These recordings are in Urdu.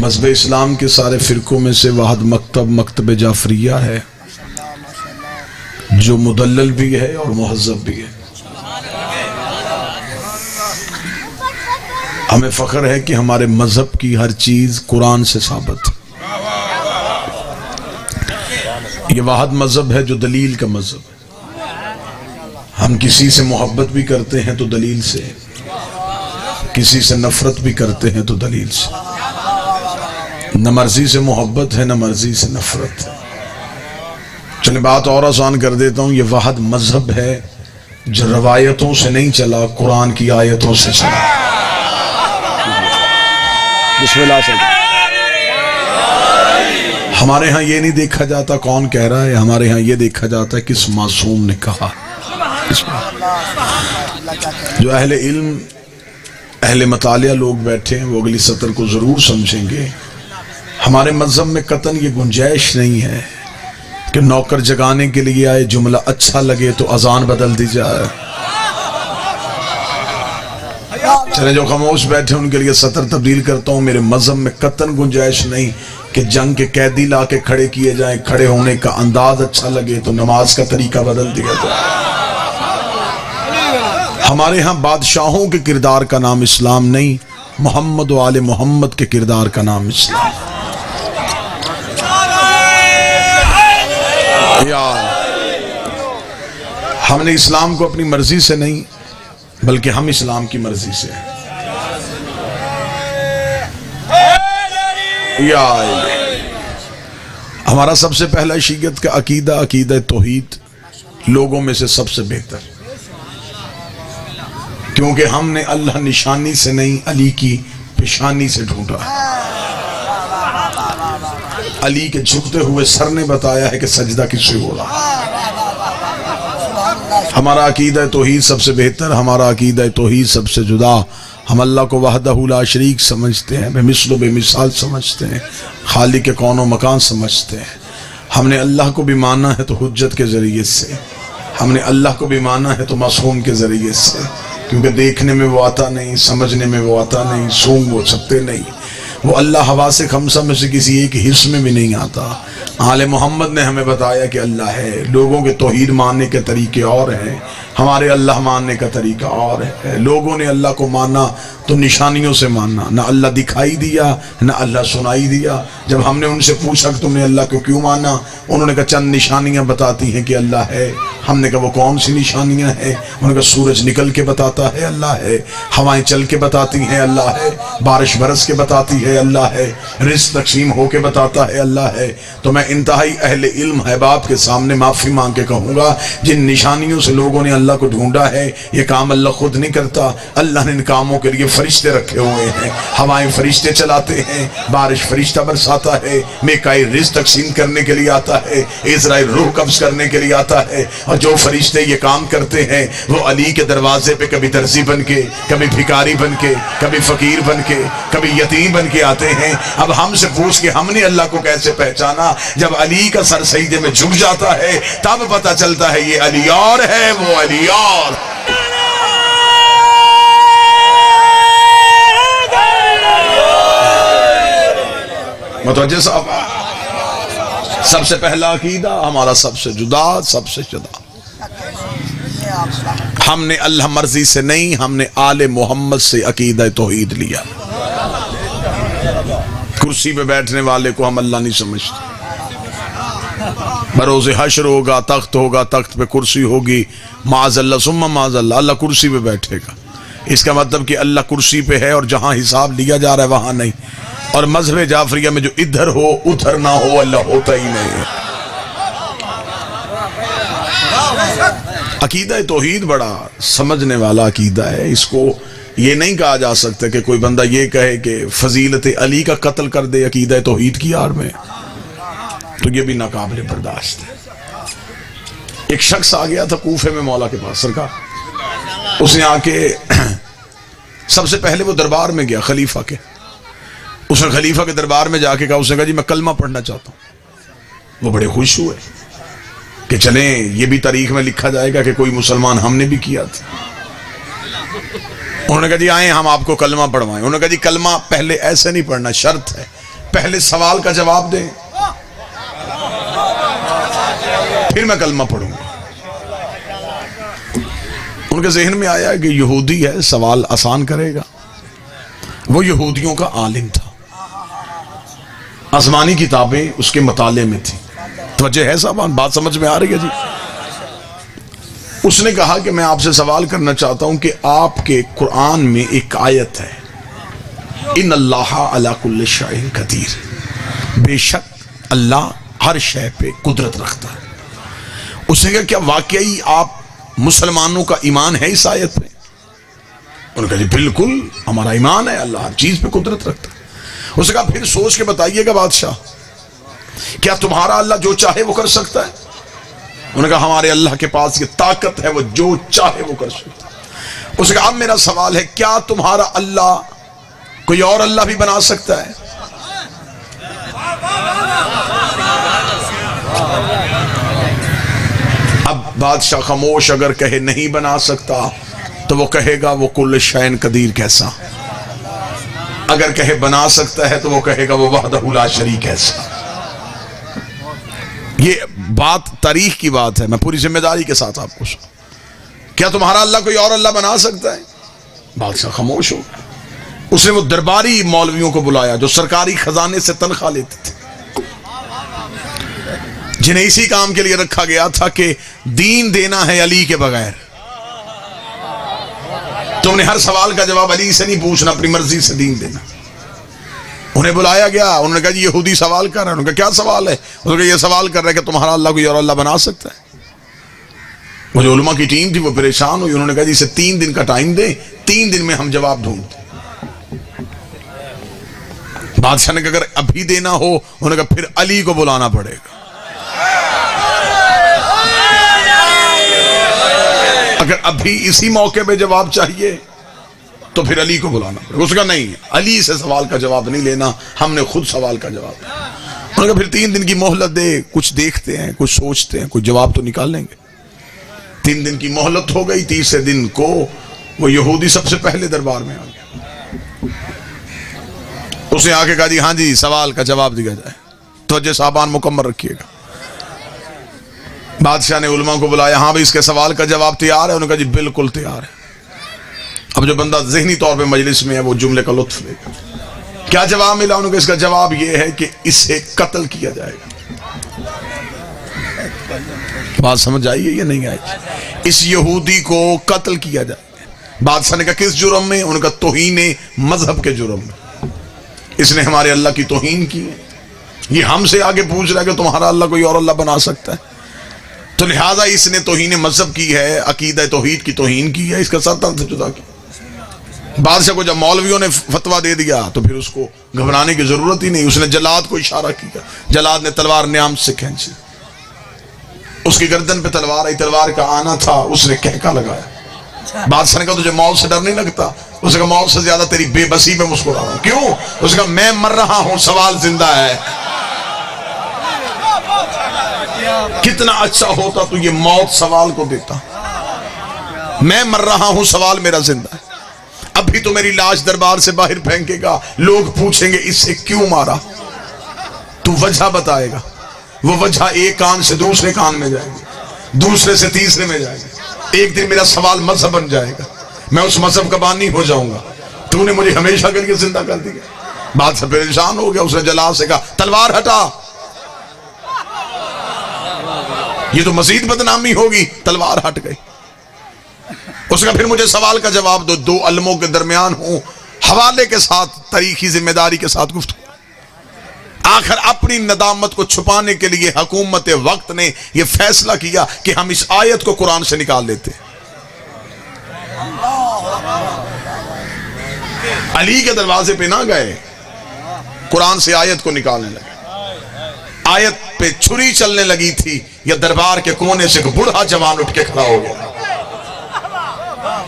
مذہب اسلام کے سارے فرقوں میں سے واحد مکتب مکتب جعفریہ ہے جو مدلل بھی ہے اور مہذب بھی ہے۔ ہمیں فخر ہے کہ ہمارے مذہب کی ہر چیز قرآن سے ثابت ہے۔ یہ واحد مذہب ہے جو دلیل کا مذہب ہے۔ ہم کسی سے محبت بھی کرتے ہیں تو دلیل سے، کسی سے نفرت بھی کرتے ہیں تو دلیل سے۔ نہ مرضی سے محبت ہے نہ مرضی سے نفرت ہے۔ چلیں بات اور آسان کر دیتا ہوں، یہ واحد مذہب ہے جو روایتوں سے نہیں چلا، قرآن کی آیتوں سے چلا۔ بسم اللہ سے۔ ہمارے ہاں یہ نہیں دیکھا جاتا کون کہہ رہا ہے، ہمارے ہاں یہ دیکھا جاتا ہے کس معصوم نے کہا۔ جو اہل علم اہل مطالعہ لوگ بیٹھے ہیں وہ اگلی سطر کو ضرور سمجھیں گے۔ ہمارے مذہب میں قطعاً یہ گنجائش نہیں ہے کہ نوکر جگانے کے لیے آئے، جملہ اچھا لگے تو اذان بدل دی جائے۔ چلے جو خاموش بیٹھے ان کے لیے سطر تبدیل کرتا ہوں۔ میرے مذہب میں قطعاً گنجائش نہیں کہ جنگ کے قیدی لا کے کھڑے کیے جائیں، کھڑے ہونے کا انداز اچھا لگے تو نماز کا طریقہ بدل دیا جائے۔ ہمارے ہاں بادشاہوں کے کردار کا نام اسلام نہیں، محمد و آل محمد کے کردار کا نام اسلام۔ ہم نے اسلام کو اپنی مرضی سے نہیں بلکہ ہم اسلام کی مرضی سے ہیں۔ ہمارا سب سے پہلا شیعت کا عقیدہ عقیدہ توحید، لوگوں میں سے سب سے بہتر، کیونکہ ہم نے اللہ نشانی سے نہیں علی کی پیشانی سے ڈھونڈا۔ علی کے جھکتے ہوئے سر نے بتایا ہے کہ سجدہ کس سے ہو رہا۔ ہمارا عقیدہ توحید سب سے بہتر، ہمارا عقیدہ توحید سب سے جدا۔ ہم اللہ کو وحدہ لا شریک سمجھتے ہیں، بے مثل و بے مثال سمجھتے ہیں، خالق کے کون و مکان سمجھتے ہیں۔ ہم نے اللہ کو بھی مانا ہے تو حجت کے ذریعے سے، ہم نے اللہ کو بھی مانا ہے تو معصوم کے ذریعے سے، کیونکہ دیکھنے میں وہ آتا نہیں، سمجھنے میں وہ آتا نہیں، سونگ وہ سکتے نہیں، وہ اللہ حواس خمسہ میں سے کسی ایک حص میں بھی نہیں آتا۔ آل محمد نے ہمیں بتایا کہ اللہ ہے۔ لوگوں کے توحید ماننے کے طریقے اور ہیں، ہمارے اللہ ماننے کا طریقہ اور ہے۔ لوگوں نے اللہ کو مانا تو نشانیوں سے مانا، نہ اللہ دکھائی دیا نہ اللہ سنائی دیا۔ جب ہم نے ان سے پوچھا کہ تم نے اللہ کو کیوں مانا، انہوں نے کہا چند نشانیاں بتاتی ہیں کہ اللہ ہے۔ ہم نے کہا وہ کون سی نشانیاں ہیں؟ انہوں نے کہا سورج نکل کے بتاتا ہے اللہ ہے، ہوائیں چل کے بتاتی ہیں اللہ ہے، بارش برس کے بتاتی ہے اللہ ہے، رزق تقسیم ہو کے بتاتا ہے اللہ ہے۔ تو میں انتہائی اہل علم احباب کے سامنے معافی مانگ کے کہوں گا، جن نشانیوں سے لوگوں نے اللہ کو ڈھونڈا ہے، یہ کام اللہ خود نہیں کرتا۔ اللہ نے ان کاموں کے لیے فرشتے رکھے ہوئے ہیں، ہوائیں فرشتے چلاتے ہیں، بارش فرشتہ برساتا ہے، میکائیل رزق تقسیم کرنے کے لیے آتا ہے، اسرائیل روح قبض کرنے کے لیے آتا ہے۔ اور جو فرشتے یہ کام کرتے ہیں وہ علی کے دروازے پہ کبھی درزی بن کے، کبھی بھکاری بن کے، کبھی فقیر بن کے، کبھی یتیم بن کے آتے ہیں۔ اب ہم سے پوچھ کے ہم نے اللہ کو کیسے پہچانا؟ جب علی کا سر سجدے میں جھک جاتا ہے تب پتہ چلتا ہے یہ علی اور ہے، وہ علی اور۔ متوجہ صاحب، سب سے پہلا عقیدہ ہمارا سب سے جدا، سب سے جدا۔ ہم نے اللہ مرضی سے نہیں، ہم نے آل محمد سے عقیدہ توحید لیا۔ کرسی پہ بیٹھنے والے کو ہم اللہ نہیں سمجھتے۔ بروز حشر ہوگا، تخت ہوگا، تخت پہ کرسی ہوگی، معاذ اللہ ثم معاذ اللہ، اللہ کرسی پہ بیٹھے گا۔ اس کا مطلب کہ اللہ کرسی پہ ہے اور جہاں حساب لیا جا رہا ہے وہاں نہیں۔ اور مذہب جعفریہ میں جو ادھر ہو ادھر نہ ہو، اللہ ہوتا ہی نہیں ہے۔ عقیدہ توحید بڑا سمجھنے والا عقیدہ ہے۔ اس کو یہ نہیں کہا جا سکتا کہ کوئی بندہ یہ کہے کہ فضیلت علی کا قتل کر دے عقیدہ توحید کی آڑ میں، تو یہ بھی ناقابل برداشت ہے۔ ایک شخص آ گیا تھا کوفے میں مولا کے پاس سرکار، اس نے آ کے سب سے پہلے وہ دربار میں گیا خلیفہ کے، اس نے خلیفہ کے دربار میں جا کے کہا، اس نے کہا جی میں کلمہ پڑھنا چاہتا ہوں۔ وہ بڑے خوش ہوئے کہ چلیں یہ بھی تاریخ میں لکھا جائے گا کہ کوئی مسلمان ہم نے بھی کیا تھا۔ انہوں نے کہا جی آئیں ہم آپ کو کلمہ پڑھوائیں۔ انہوں نے کہا جی کلمہ پہلے ایسے نہیں پڑھنا، شرط ہے پہلے سوال کا جواب دیں پھر میں کلمہ پڑھوں گا. ان کے ذہن میں آیا کہ یہودی ہے سوال آسان کرے گا. وہ یہودیوں کا عالم تھا, آسمانی کتابیں اس کے مطالعے میں تھی. توجہ ہے صاحب, بات سمجھ میں آ رہی ہے جی؟ اس نے کہا کہ میں آپ سے سوال کرنا چاہتا ہوں کہ آپ کے قرآن میں ایک آیت ہے ان اللہ علی کل شیء قدیر, بے شک اللہ ہر شے پہ قدرت رکھتا ہے. اس نے کہا کیا واقعی آپ مسلمانوں کا ایمان ہے اس آیت پہ؟ انہوں نے کہا جی بالکل ہمارا ایمان ہے, اللہ ہر چیز پہ قدرت رکھتا ہے. اس نے کہا پھر سوچ کے بتائیے گا بادشاہ, کیا تمہارا اللہ جو چاہے وہ کر سکتا ہے؟ انہوں نے کہا ہمارے اللہ کے پاس یہ طاقت ہے, وہ جو چاہے وہ کر سکتا ہے. اس نے کہا اب میرا سوال ہے, کیا تمہارا اللہ کوئی اور اللہ بھی بنا سکتا ہے؟ اب بادشاہ خاموش. اگر کہے نہیں بنا سکتا تو وہ کہے گا وہ کل شیء قدیر کیسا, اگر کہے بنا سکتا ہے تو وہ کہے گا وہ وحدہ لا شریک کیسا. یہ بات تاریخ کی بات ہے, میں پوری ذمہ داری کے ساتھ آپ کو سن. کیا تمہارا اللہ کوئی اور اللہ بنا سکتا ہے؟ بادشاہ خاموش ہو. اس نے وہ درباری مولویوں کو بلایا جو سرکاری خزانے سے تنخواہ لیتے تھے, جنہیں اسی کام کے لیے رکھا گیا تھا کہ دین دینا ہے علی کے بغیر. تم نے ہر سوال کا جواب علی سے نہیں پوچھنا, اپنی مرضی سے دین دینا. انہیں بلایا گیا, انہوں نے کہا جی یہودی سوال کر رہا ہے. انہوں نے کہا کیا سوال ہے؟ انہوں نے کہا یہ سوال کر رہا ہے کہ تمہارا اللہ کوئی اور اللہ بنا سکتا ہے. وہ جو علماء کی ٹیم تھی وہ پریشان ہوئی. انہوں نے کہا جی اسے 3 دن کا ٹائم دیں, 3 دن میں ہم جواب ڈھونڈتے. بادشاہ نے کہا اگر ابھی دینا ہو, انہوں نے کہا پھر علی کو بلانا پڑے گا. اگر ابھی اسی موقع پہ جواب چاہیے تو پھر علی کو بلانا پڑے گا. اس کا نہیں, علی سے سوال کا جواب نہیں لینا, ہم نے خود سوال کا جواب دیا. انہوں نے کہا پھر 3 دن کی مہلت دے, کچھ دیکھتے ہیں, کچھ سوچتے ہیں, کچھ جواب تو نکال لیں گے. 3 دن کی مہلت ہو گئی. تیسرے دن کو وہ یہودی سب سے پہلے دربار میں آ گیا. اس نے آ کے کہا جی ہاں جی سوال کا جواب دیا جائے. توجہ صاحبان مکمل رکھیے گا. بادشاہ نے علماء کو بلایا, ہاں بھائی اس کے سوال کا جواب تیار ہے؟ انہوں نے کہا جی بالکل تیار ہے. اب جو بندہ ذہنی طور پہ مجلس میں ہے وہ جملے کا لطف لے گا. کیا جواب ملا؟ انہوں نے کہا اس کا جواب یہ ہے کہ اسے قتل کیا جائے گا. بات سمجھ آئی ہے یا نہیں آئی؟ اس یہودی کو قتل کیا جائے گا. بادشاہ نے کہا کس جرم میں؟ انہوں نے کہا توہین مذہب کے جرم میں. اس نے ہمارے اللہ کی توہین کی ہے. یہ ہم سے آگے پوچھ رہا ہے کہ تمہارا اللہ کوئی اور اللہ بنا سکتا ہے. تو لہٰذا اس نے توہین مذہب کی ہے, عقیدہ توحید کی توہین کی ہے, اس کا سر تن سے جدا کیا. بادشاہ کو جب مولویوں نے فتویٰ دے دیا تو پھر اس کو گھبرانے کی ضرورت ہی نہیں. اس نے جلاد کو اشارہ کیا, جلاد نے تلوار نیام سے کھینچی, اس کی گردن پہ تلوار آئی, تلوار کا آنا تھا, اس نے کہکا لگایا. بادشاہ نے کہا تجھے موت سے ڈر نہیں لگتا؟ اس نے کہا موت سے زیادہ تیری بے بسی پہ مسکرا رہا ہوں. کیوں؟ اس نے کہا میں مر رہا ہوں, سوال زندہ ہے. کتنا اچھا ہوتا تو یہ موت سوال کو دیتا. میں مر رہا ہوں, سوال میرا زندہ ہے. ابھی تو میری لاش دربار سے باہر پھینکے گا, لوگ پوچھیں گے اس سے کیوں مارا, تو وجہ بتائے گا. وہ وجہ ایک کان سے دوسرے کان میں جائے گی, دوسرے سے تیسرے میں جائے گی. ایک دن میرا سوال مذہب بن جائے گا, میں اس مذہب کا بانی ہو جاؤں گا. تو نے مجھے ہمیشہ کے لیے زندہ کر دیا. بادشاہ پریشان ہو گیا. اس نے جلاد سے کہا تلوار ہٹا, یہ تو مزید بدنامی ہوگی. تلوار ہٹ گئی. اس کا پھر مجھے سوال کا جواب دو. 2 علموں کے درمیان ہوں, حوالے کے ساتھ, تاریخی ذمہ داری کے ساتھ گفتگو. آخر اپنی ندامت کو چھپانے کے لیے حکومت وقت نے یہ فیصلہ کیا کہ ہم اس آیت کو قرآن سے نکال لیتے. علی کے دروازے پہ نہ گئے, قرآن سے آیت کو نکالنے لگے. آیت پہ چھری چلنے لگی تھی, یا دربار کے کونے سے ایک بوڑھا جوان اٹھ کے کھڑا ہو گیا.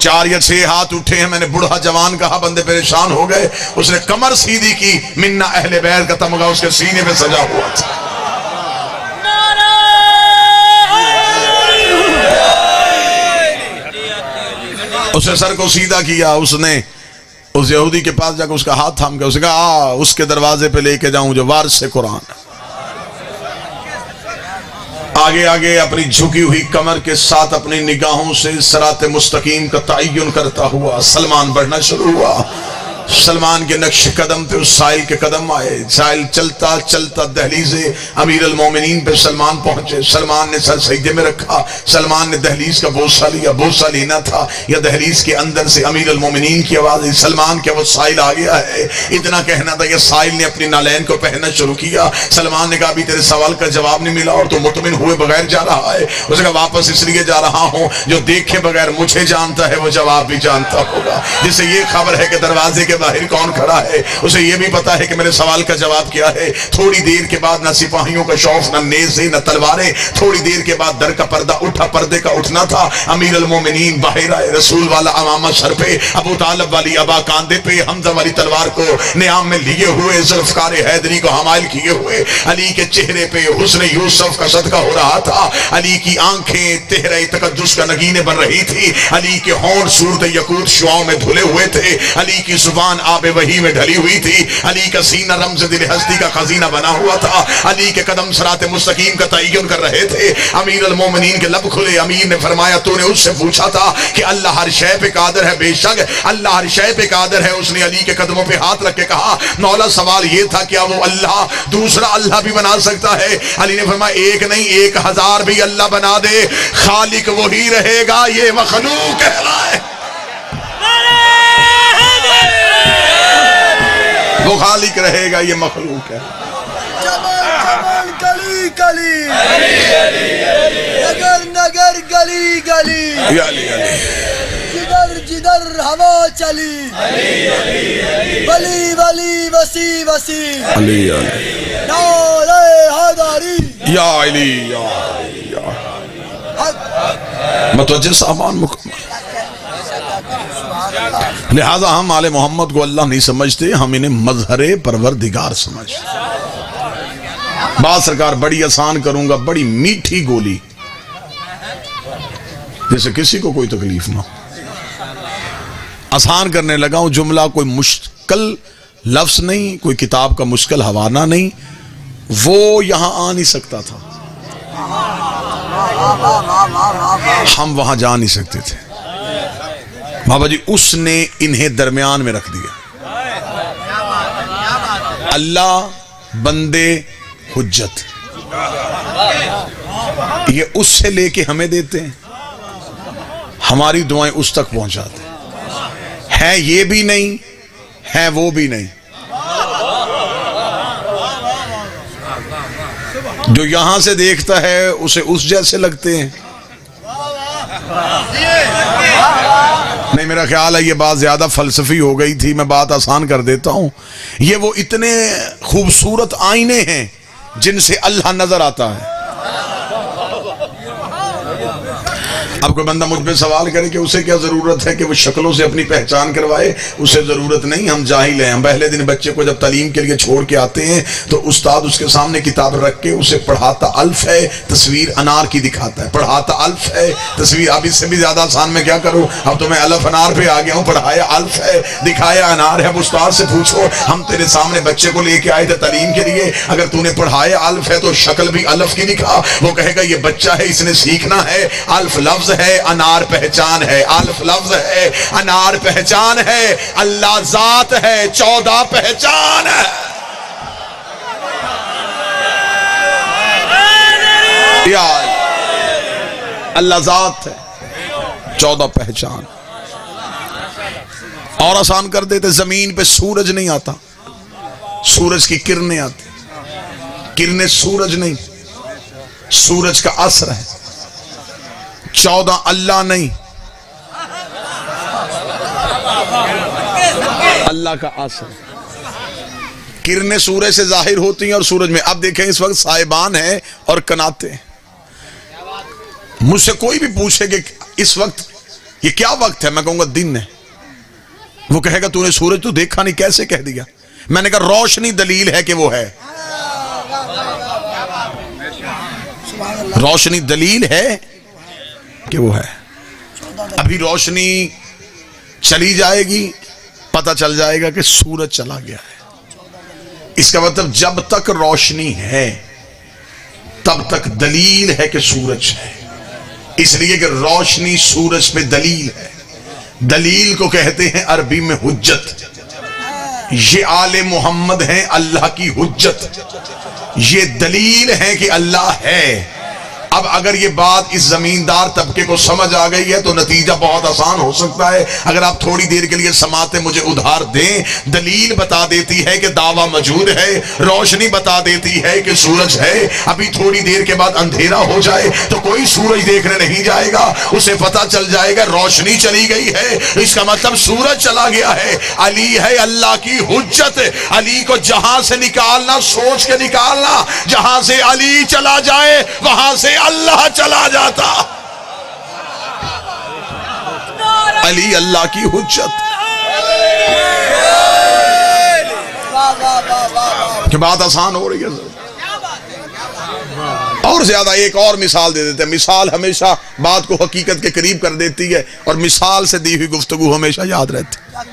4 یا 6 ہاتھ اٹھے ہیں. میں نے بوڑھا جوان کہا, بندے پریشان ہو گئے. اس نے کمر سیدھی کی, منا اہل بیت کا تمغہ اس کے سینے پہ سجا ہوا تھا. اس نے سر کو سیدھا کیا. اس نے اس یہودی کے پاس جا کے اس کا ہاتھ تھام کے اس نے کہا اس کے دروازے پہ لے کے جاؤں جو وارث قرآن ہے۔ آگے آگے اپنی جھکی ہوئی کمر کے ساتھ اپنی نگاہوں سے صراط مستقیم کا تعین کرتا ہوا سلمان بڑھنا شروع ہوا۔ سلمان کے نقش قدم پہ اس سائل کے قدم آئے، سائل چلتا چلتا دہلیز امیر المومنین پہ سلمان پہنچے۔ سلمان نے سر سجدے میں رکھا، سلمان نے دہلیز کا بوسہ لیا، بوسہ لینا تھا یا دہلیز کے اندر سے امیر المومنین کی آواز آئی، سلمان کیا وہ سائل آ گیا ہے؟ اتنا کہنا تھا کہ سائل نے اپنی نالین کو پہننا شروع کیا۔ سلمان نے کہا ابھی تیرے سوال کا جواب نہیں ملا اور تو مطمئن ہوئے بغیر جا رہا ہے؟ اس نے کہا واپس اس لیے جا رہا ہوں جو دیکھے بغیر مجھے جانتا ہے وہ جواب بھی جانتا ہوگا۔ جسے یہ خبر ہے کہ دروازے کے باہر کون کھڑا ہے، اسے یہ بھی پتا ہے کہ میرے سوال کا جواب کیا ہے۔ تھوڑی دیر کے بعد نہ سپاہیوں کا شوف، نہ نیزے، نہ تلواریں۔ تھوڑی دیر کے بعد در کا پردہ اٹھا، پردے کا اٹھنا تھا۔ امیر المومنین باہر آئے، رسول والا امامہ سر پہ، ابو طالب والی ابا کاندھے پہ، حمزہ والی تلوار کو نیام میں لیے ہوئے، ذوالفقار حیدری کو حمائل کیے ہوئے۔ علی کے چہرے پہ حسن یوسف کا صدقہ ہو رہا تھا۔ علی کی آنکھیں تہرے تقدس کا نگینے بن رہی تھی۔ علی کے ہونٹ صورت یقوت شعاؤں میں دھلے ہوئے تھے۔ علی کی زبان آب وحی میں ڈھلی ہوئی تھی۔ علی کا سینہ رمز دل ہستی کا خزینہ بنا ہوا تھا۔ علی کے قدم صراط مستقیم کا تعین کر رہے تھے۔ امیر المومنین کے لب کھلے۔ امیر نے فرمایا تو نے اس سے پوچھا تھا کہ اللہ ہر شے پہ قادر ہے؟ بے شک اللہ ہر شے پہ قادر ہے۔ اس نے علی کے قدموں پہ ہاتھ رکھ کے کہا مولا سوال یہ تھا کیا وہ اللہ دوسرا اللہ بھی بنا سکتا ہے؟ علی نے فرمایا ایک نہیں 1000 بھی اللہ بنا دے، خالق وہی رہے گا، یہ مخلوق ہے۔ وہ خالق رہے گا، یہ مخلوق ہے۔ جبل گلی گلی، نگر نگر گلی گلی، یا علی علی، جدر جدر ہوا چلی، ولی ولی وسی وسی، علی علی، نعرہ حیدری، یا علی یا علی یا متوجہ سامان مکمل۔ لہذا ہم آل محمد کو اللہ نہیں سمجھتے، ہم انہیں مظہر پروردگار سمجھتے۔ بات سرکار بڑی آسان کروں گا، بڑی میٹھی گولی، جیسے کسی کو کوئی تکلیف نہ ہو۔ آسان کرنے لگا ہوں، جملہ کوئی مشکل لفظ نہیں، کوئی کتاب کا مشکل حوالہ نہیں، وہ یہاں آ نہیں سکتا تھا، ہم وہاں جا نہیں سکتے تھے۔ بابا جی اس نے انہیں درمیان میں رکھ دیا۔ اللہ بندے حجت، یہ اس سے لے کے ہمیں دیتے ہیں، ہماری دعائیں اس تک پہنچاتے ہیں، یہ بھی نہیں ہے وہ بھی نہیں۔ جو یہاں سے دیکھتا ہے اسے اس جیسے لگتے ہیں۔ نہیں، میرا خیال ہے یہ بات زیادہ فلسفی ہو گئی تھی، میں بات آسان کر دیتا ہوں۔ یہ وہ اتنے خوبصورت آئینے ہیں جن سے اللہ نظر آتا ہے۔ اب کوئی بندہ مجھ پہ سوال کرے کہ اسے کیا ضرورت ہے کہ وہ شکلوں سے اپنی پہچان کروائے، اسے ضرورت نہیں، ہم جاہل ہیں۔ ہم پہلے دن بچے کو جب تعلیم کے لیے چھوڑ کے آتے ہیں تو استاد اس کے سامنے کتاب رکھ کے اسے پڑھاتا الف ہے، تصویر انار کی دکھاتا ہے، پڑھاتا الف ہے تصویر۔ اب اس سے بھی زیادہ آسان میں کیا کروں، اب تو میں الف انار پہ آ گیا ہوں، پڑھایا الف ہے دکھایا انار ہے۔ اب استاد سے پوچھو، ہم تیرے سامنے بچے کو لے کے آئے تھے تعلیم کے لیے، اگر تو نے پڑھایا الف ہے تو شکل بھی الف کی دکھا۔ وہ کہے گا یہ بچہ ہے، اس نے سیکھنا ہے۔ الف لفظ ہے، انار پہچان ہے۔ الف لفظ ہے، انار پہچان ہے۔ اللہ ذات ہے، 14 پہچان ہے۔ اللہ ذات ہے، 14 پہچان۔ اور آسان کر دیتے، زمین پہ سورج نہیں آتا، سورج کی کرنیں آتی، کرنیں سورج نہیں، سورج کا اثر ہے۔ 14 اللہ نہیں، اللہ کا اثر۔ کرنیں سورج سے ظاہر ہوتی ہیں اور سورج میں۔ اب دیکھیں اس وقت صاحبان ہیں اور کناتے ہیں۔ مجھ سے کوئی بھی پوچھے کہ اس وقت یہ کیا وقت ہے، میں کہوں گا دن ہے۔ وہ کہے گا تو نے سورج تو دیکھا نہیں، کیسے کہہ دیا؟ میں نے کہا روشنی دلیل ہے کہ وہ ہے، روشنی دلیل ہے کہ وہ ہے۔ ابھی روشنی چلی جائے گی پتہ چل جائے گا کہ سورج چلا گیا ہے۔ اس کا مطلب جب تک روشنی ہے تب تک دلیل ہے کہ سورج ہے، اس لیے کہ روشنی سورج پہ دلیل ہے۔ دلیل کو کہتے ہیں عربی میں حجت۔ یہ آل محمد ہیں اللہ کی حجت، یہ دلیل ہے کہ اللہ ہے۔ اب اگر یہ بات اس زمیندار طبقے کو سمجھ آ گئی ہے تو نتیجہ بہت آسان ہو سکتا ہے۔ اگر آپ تھوڑی دیر کے لیے سماعتیں مجھے ادھار دیں، دلیل بتا دیتی ہے کہ دعویٰ موجود ہے، روشنی بتا دیتی ہے کہ سورج ہے، ابھی تھوڑی دیر کے بعد اندھیرا ہو جائے تو کوئی سورج دیکھنے نہیں جائے گا، اسے پتہ چل جائے گا روشنی چلی گئی ہے، اس کا مطلب سورج چلا گیا ہے۔ علی ہے اللہ کی حجت، علی کو جہاں سے نکالنا سوچ کے نکالنا، جہاں سے علی چلا جائے وہاں سے اللہ چلا جاتا۔ علی اللہ کی حجت۔ کہ بات آسان ہو رہی ہے اور زیادہ ایک اور مثال دے دیتے ہیں۔ مثال ہمیشہ بات کو حقیقت کے قریب کر دیتی ہے اور مثال سے دی ہوئی گفتگو ہمیشہ یاد رہتی ہے۔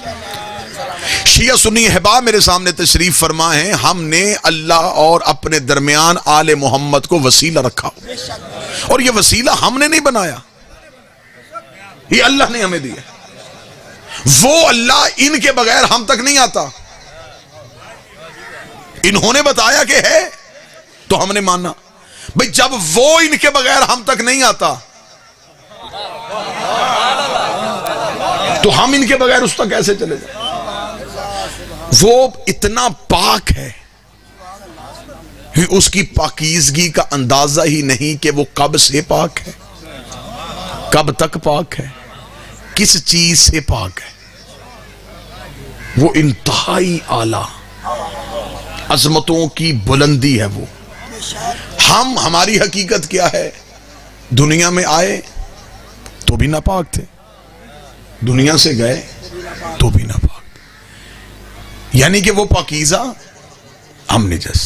شیعہ سنی احباب میرے سامنے تشریف فرما ہے، ہم نے اللہ اور اپنے درمیان آل محمد کو وسیلہ رکھا، اور یہ وسیلہ ہم نے نہیں بنایا، یہ اللہ نے ہمیں دیا۔ وہ اللہ ان کے بغیر ہم تک نہیں آتا، انہوں نے بتایا کہ ہے تو ہم نے مانا۔ بھئی جب وہ ان کے بغیر ہم تک نہیں آتا تو ہم ان کے بغیر اس تک کیسے چلے جائیں؟ وہ اتنا پاک ہے، اس کی پاکیزگی کا اندازہ ہی نہیں کہ وہ کب سے پاک ہے، کب تک پاک ہے، کس چیز سے پاک ہے۔ وہ انتہائی اعلیٰ عظمتوں کی بلندی ہے وہ۔ ہماری حقیقت کیا ہے؟ دنیا میں آئے تو بھی ناپاک تھے، دنیا سے گئے تو بھی ناپاک، یعنی کہ وہ پاکیزہ ہم نجس،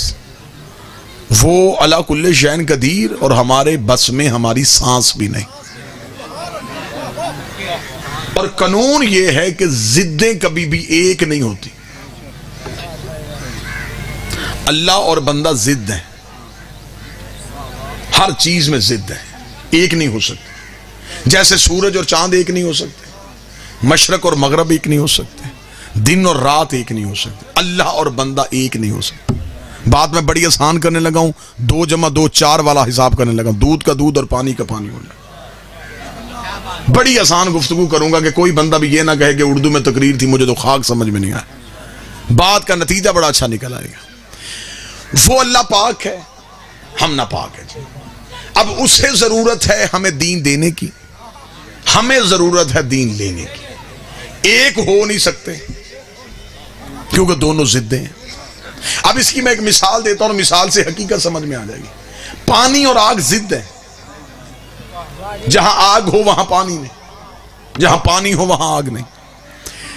وہ علی کل شیء قدیر اور ہمارے بس میں ہماری سانس بھی نہیں۔ اور قانون یہ ہے کہ ضدیں کبھی بھی ایک نہیں ہوتی، اللہ اور بندہ ضد ہیں، ہر چیز میں ضد ہے، ایک نہیں ہو سکتے۔ جیسے سورج اور چاند ایک نہیں ہو سکتے، مشرق اور مغرب ایک نہیں ہو سکتے، دن اور رات ایک نہیں ہو سکتے، اللہ اور بندہ ایک نہیں ہو سکتے۔ بات میں بڑی آسان کرنے لگا ہوں، 2 + 2 4 والا حساب کرنے لگا ہوں، دودھ کا دودھ اور پانی کا پانی ہونا۔ بڑی آسان گفتگو کروں گا کہ کوئی بندہ بھی یہ نہ کہے کہ اردو میں تقریر تھی مجھے تو خاک سمجھ میں نہیں آیا، بات کا نتیجہ بڑا اچھا نکل آئے گا۔ وہ اللہ پاک ہے، ہم نہ پاک ہے۔ اب اسے ضرورت ہے ہمیں دین دینے کی، ہمیں ضرورت ہے دین لینے کی، ایک ہو نہیں سکتے کیونکہ دونوں ضدیں ہیں۔ اب اس کی میں ایک مثال دیتا ہوں، مثال سے حقیقت سمجھ میں آ جائے گی۔ پانی اور آگ ضد ہیں، جہاں آگ ہو وہاں پانی نہیں، جہاں پانی ہو وہاں آگ نہیں۔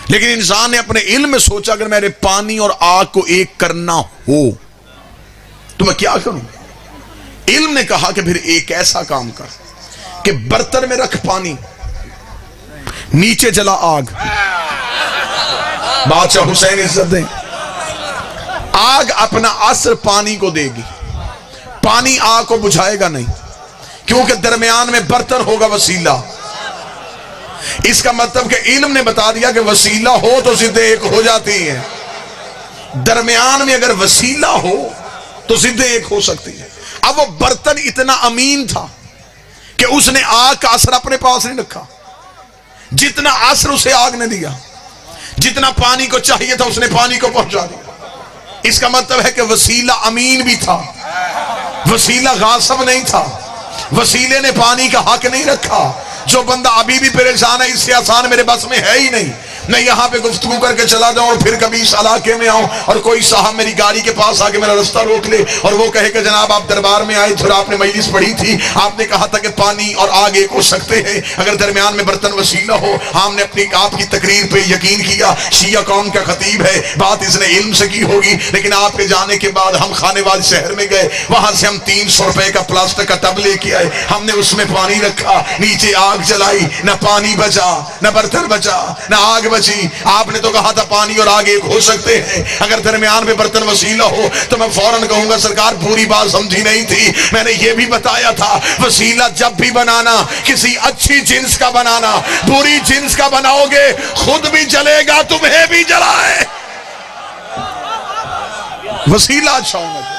لیکن انسان نے اپنے علم میں سوچا اگر میرے پانی اور آگ کو ایک کرنا ہو تو میں کیا کروں؟ علم نے کہا کہ پھر ایک ایسا کام کر کہ برتن میں رکھ پانی، نیچے جلا آگ۔ بادشاہ حسین عزت دیں، آگ اپنا اثر پانی کو دے گی، پانی آگ کو بجھائے گا نہیں، کیونکہ درمیان میں برتن ہوگا وسیلہ۔ اس کا مطلب کہ علم نے بتا دیا کہ وسیلہ ہو تو ضدیں ایک ہو جاتی ہیں، درمیان میں اگر وسیلہ ہو تو ضدیں ایک ہو سکتی ہیں۔ اب وہ برتن اتنا امین تھا کہ اس نے آگ کا اثر اپنے پاس نہیں رکھا، جتنا اثر اسے آگ نے دیا، جتنا پانی کو چاہیے تھا اس نے پانی کو پہنچا دیا۔ اس کا مطلب ہے کہ وسیلہ امین بھی تھا، وسیلہ غاصب نہیں تھا، وسیلے نے پانی کا حق نہیں رکھا۔ جو بندہ ابھی بھی پریشان ہے اس سے آسان میرے بس میں ہے ہی نہیں، میں یہاں پہ گفتگو کر کے چلا جاؤں اور پھر کبھی اس علاقے میں آؤں اور کوئی صاحب میری گاڑی کے پاس آ کے میرا رستہ روک لے اور وہ کہے کہ جناب آپ دربار میں آئے تھے اور آپ نے مجلس پڑھی تھی، آپ نے کہا تھا کہ پانی اور آگ ایک ہو سکتے ہیں اگر درمیان میں برتن وسیلہ ہو۔ ہم نے اپنی آپ کی تقریر پہ یقین کیا، شیعہ قوم کا خطیب ہے، بات اس نے علم سے کی ہوگی، لیکن آپ کے جانے کے بعد ہم خانے وال شہر میں گئے، وہاں سے ہم 300 روپے کا پلاسٹک کا ٹب لے کے آئے، ہم نے اس میں پانی رکھا، نیچے آگ جلائی، نہ پانی بچا، نہ برتن بچا، نہ آگ بچی. آپ نے تو کہا تھا پانی اور آگ ایک ہو سکتے ہیں, اگر درمیان میں برتن وسیلہ ہو تو میں فوراً کہوں گا سرکار پوری بات سمجھی نہیں تھی. میں نے یہ بھی بتایا تھا وسیلہ جب بھی بنانا کسی اچھی جنس کا بنانا, بری جنس کا بناؤ گے خود بھی جلے گا تمہیں بھی جلائے. وسیلہ اچھا ہونا چاہیے.